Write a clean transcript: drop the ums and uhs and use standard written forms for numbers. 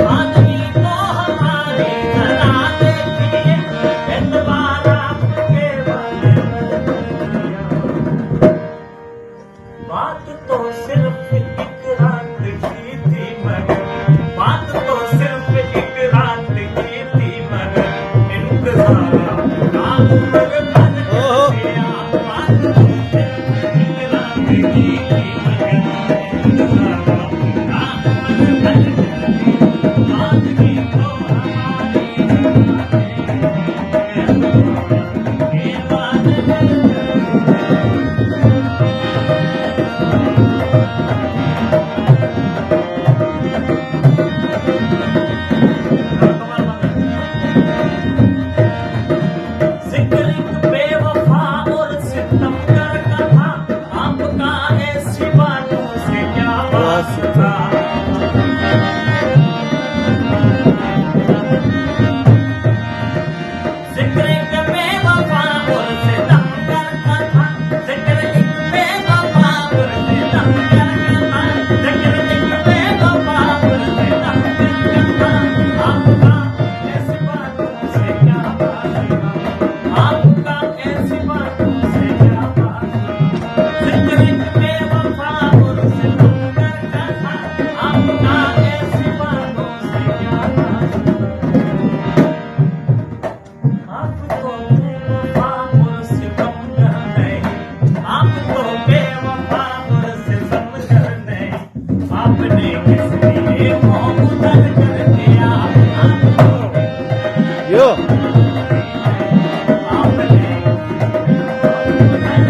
आदमी तो हमारी जरा देखिए एतबारा के बारे में। बात तो सिर्फ एक रात की थी मगर बात तो सिर्फ एक रात की थी मगर इंतजार आप मगर बन गया। बात तो सिर्फ एक रात की थी मगर इंतजार आप मगर बन गया। आदमी तो हमारी के बारे में। जिक्र एक बेवफा और सितमगर का था, आपका ऐसी बातों से क्या वास्ता। जिक्र एक बेवफा और सितमगर का था, जिक्र एक बेवफा और सितमगर का था, जिक्र एक बेवफा और सितमगर का था, आपका ऐसी बातों से क्या वास्ता। आपका ऐसी बातों से क्या वास्ता। जिक्र एक बेवफा और सितमगर का था, आपका ऐसी बातों से क्या वास्ता। आप तो बेवफा और सितमगर नहीं, आप तो बेवफा और सितमगर नहीं, आपने किस लिए मुँह उधर कर दिया। आप तो Yo. आपने मुँह उधर